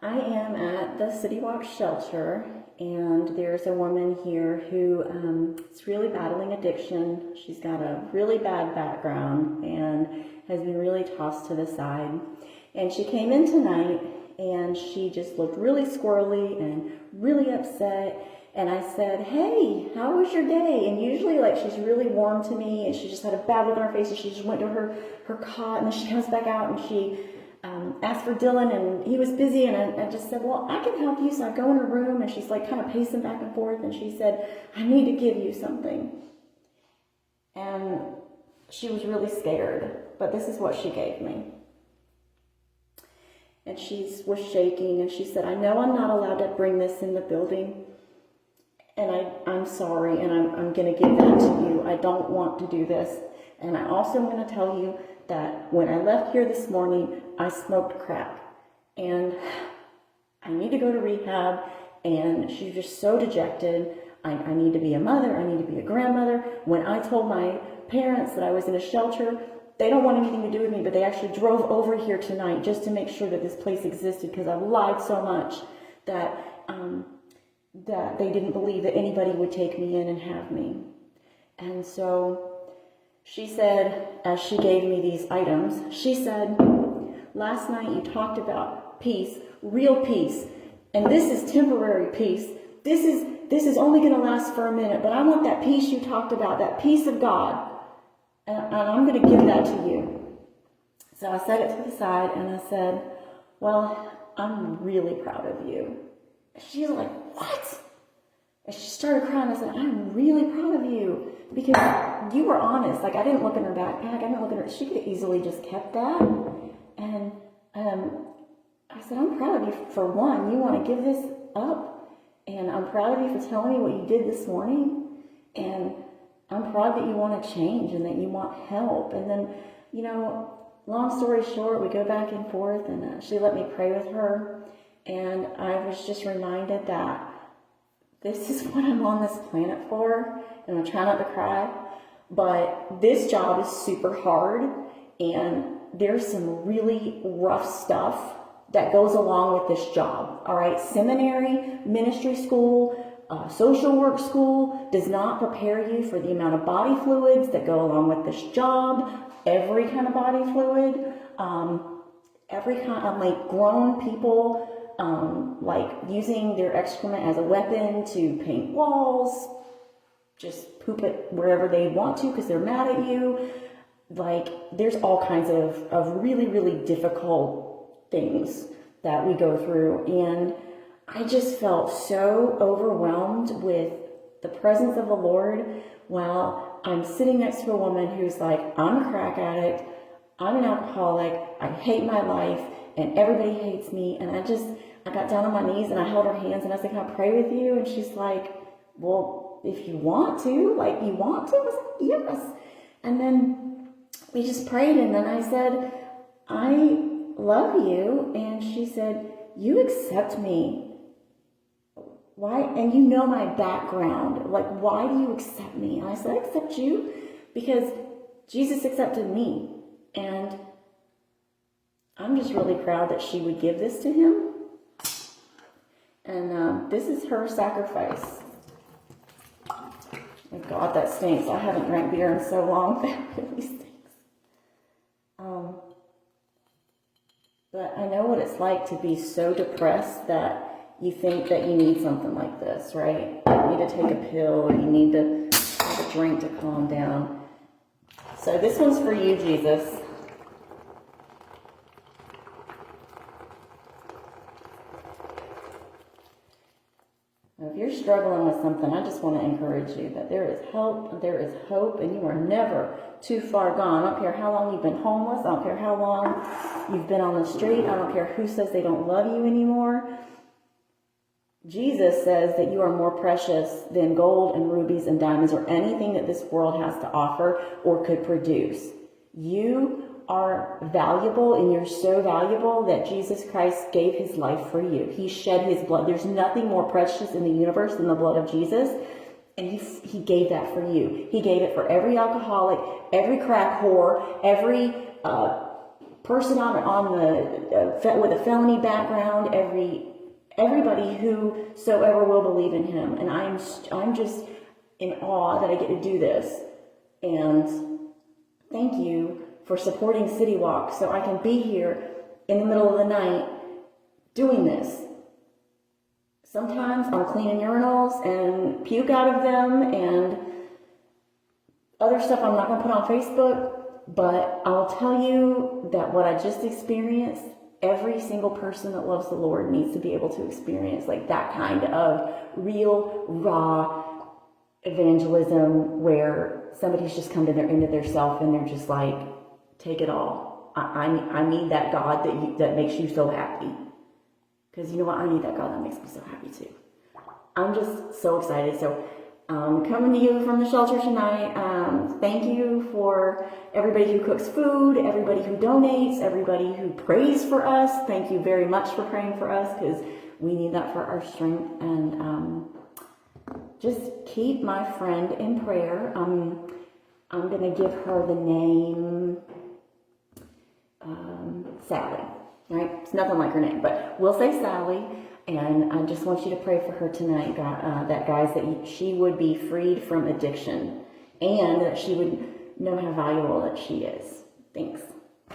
I am at the City Walk shelter, and there's a woman here who is really battling addiction. She's got a really bad background and has been really tossed to the side. And she came in tonight, and she just looked really squirrely and really upset. And I said, "Hey, how was your day?" And usually, like, she's really warm to me, and she just had a bad look on her face, and she just went to her cot, and then she comes back out, and she asked for Dylan, and he was busy, and I just said, "Well, I can help you." So I go in her room, and she's like kind of pacing back and forth, and she said, "I need to give you something." And she was really scared, but this is what she gave me. And she was shaking, and she said, "I know I'm not allowed to bring this in the building, and I'm sorry, and I'm going to give that to you. I don't want to do this. And I also am going to tell you that when I left here this morning, I smoked crack, and I need to go to rehab." And she's just so dejected. I need to be a mother. I need to be a grandmother. When I told my parents that I was in a shelter, they don't want anything to do with me, but they actually drove over here tonight just to make sure that this place existed, because I lied so much that they didn't believe that anybody would take me in and have me. And so she said, as she gave me these items, she said, "Last night you talked about peace, real peace, and this is temporary peace. This is only going to last for a minute, but I want that peace you talked about, that peace of God, and I'm going to give that to you." So I set it to the side, and I said, "Well, I'm really proud of you." She's like, "What?" And she started crying. I said, "I'm really proud of you, because you were honest. Like, I didn't look in her backpack. I didn't look in her. She could have easily just kept that." And I said, "I'm proud of you. For one, you want to give this up. And I'm proud of you for telling me what you did this morning. And I'm proud that you want to change and that you want help." And then, long story short, we go back and forth, and she let me pray with her. And I was just reminded that this is what I'm on this planet for. And I'm trying not to cry. But this job is super hard. And there's some really rough stuff that goes along with this job. All right. Seminary, ministry school, social work school does not prepare you for the amount of body fluids that go along with this job. Every kind of body fluid, every kind of, like, grown people, like using their excrement as a weapon to paint walls, just poop it wherever they want to because they're mad at you. Like, there's all kinds of really, really difficult things that we go through. And I just felt so overwhelmed with the presence of the Lord while I'm sitting next to a woman who's like, "I'm a crack addict, I'm an alcoholic, I hate my life, and everybody hates me." And I got down on my knees and I held her hands and I said, "Can I pray with you?" And she's like, "Well, if you want to, like, you want to?" I was like, "Yes." And then we just prayed, and then I said, "I love you." And she said, "You accept me. Why? And you know my background. Like, why do you accept me?" And I said, "I accept you because Jesus accepted me." And I'm just really proud that she would give this to him. And this is her sacrifice. Oh God, that stinks. I haven't drank beer in so long. That really stinks. But I know what it's like to be so depressed that you think that you need something like this, right? You need to take a pill, or you need to have a drink to calm down. So this one's for you, Jesus. Now, if you're struggling with something, I just want to encourage you that there is help, there is hope, and you are never too far gone. I don't care how long you've been homeless. I don't care how long you've been on the street. I don't care who says they don't love you anymore. Jesus says that you are more precious than gold and rubies and diamonds or anything that this world has to offer or could produce. You are valuable, and you're so valuable that Jesus Christ gave his life for you. He shed his blood. There's nothing more precious in the universe than the blood of Jesus. And he gave that for you. He gave it for every alcoholic, every crack whore, every person on the with a felony background, everybody whosoever will believe in him. And I'm just in awe that I get to do this. And thank you for supporting City Walk so I can be here in the middle of the night doing this. Sometimes I'm cleaning urinals and puke out of them and other stuff I'm not going to put on Facebook. But I'll tell you that what I just experienced, every single person that loves the Lord needs to be able to experience like that kind of real, raw evangelism where somebody's just come to their end of their self and they're just like, take it all. I need that God that makes you so happy. Because you know what? I need that God that makes me so happy too. I'm just so excited. So coming to you from the shelter tonight. Thank you for everybody who cooks food, everybody who donates, everybody who prays for us. Thank you very much for praying for us because we need that for our strength. And just keep my friend in prayer. I'm going to give her the name Sally. Right? It's nothing like her name, but we'll say Sally. And I just want you to pray for her tonight, that guys, that she would be freed from addiction and that she would know how valuable that she is. Thanks.